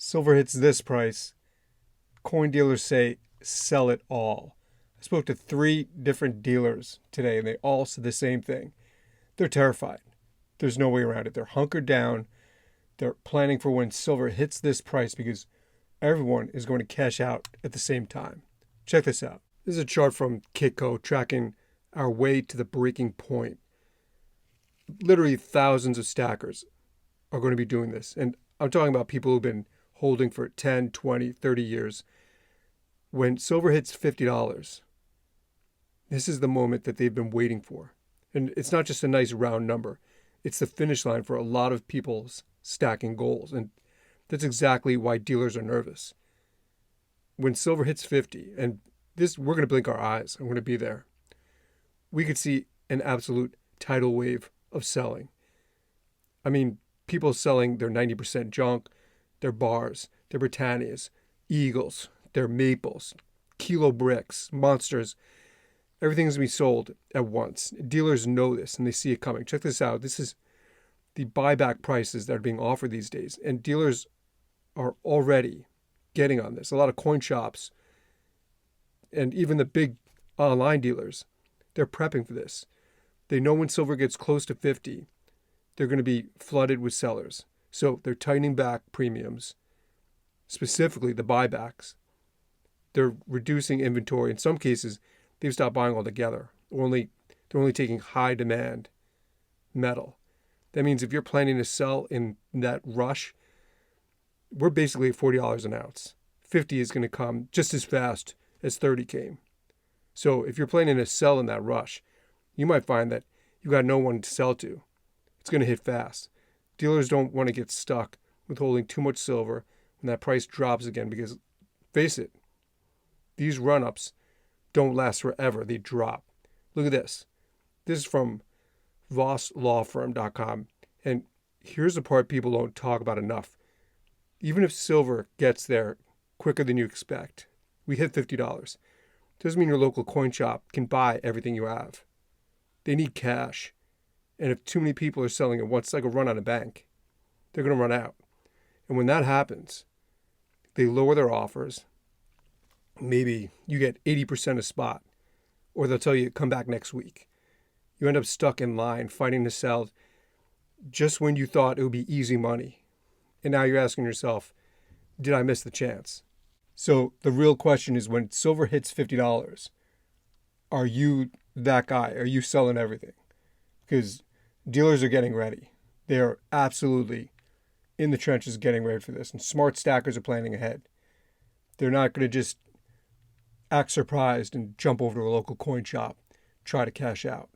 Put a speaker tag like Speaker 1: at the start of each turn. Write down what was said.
Speaker 1: Silver hits this price, coin dealers say sell it all. I spoke to 3 different dealers today and they all said the same thing. They're terrified. There's no way around it. They're hunkered down. They're planning for when silver hits this price because everyone is going to cash out at the same time. Check this out. This is a chart from Kitco tracking our way to the breaking point. Literally thousands of stackers are going to be doing this. And I'm talking about people who've been holding for 10, 20, 30 years. When silver hits $50, this is the moment that they've been waiting for. And it's not just a nice round number. It's the finish line for a lot of people's stacking goals. And that's exactly why dealers are nervous. When silver hits 50, and this, we're going to blink our eyes. I'm going to be there. We could see an absolute tidal wave of selling. I mean, people selling their 90% junk, their bars, their Britannias, Eagles, their Maples, Kilo Bricks, Monsters. Everything's going to be sold at once. Dealers know this and they see it coming. Check this out. This is the buyback prices that are being offered these days. And dealers are already getting on this. A lot of coin shops and even the big online dealers, they're prepping for this. They know when silver gets close to 50, they're going to be flooded with sellers. So they're tightening back premiums, specifically the buybacks. They're reducing inventory. In some cases, they've stopped buying altogether. They're only taking high demand metal. That means if you're planning to sell in that rush, we're basically at $40 an ounce. 50 is going to come just as fast as 30 came. So if you're planning to sell in that rush, you might find that you got no one to sell to. It's going to hit fast. Dealers don't want to get stuck with holding too much silver when that price drops again because, face it, these run-ups don't last forever. They drop. Look at this. This is from VossLawFirm.com. And here's the part people don't talk about enough. Even if silver gets there quicker than you expect, we hit $50. Doesn't mean your local coin shop can buy everything you have. They need cash. And if too many people are selling at once, it's like a run on a bank. They're going to run out. And when that happens, they lower their offers. Maybe you get 80% a spot. Or they'll tell you, come back next week. You end up stuck in line fighting to sell just when you thought it would be easy money. And now you're asking yourself, did I miss the chance? So the real question is when silver hits $50, are you that guy? Are you selling everything? Because dealers are getting ready. They are absolutely in the trenches getting ready for this. And smart stackers are planning ahead. They're not going to just act surprised and jump over to a local coin shop, try to cash out.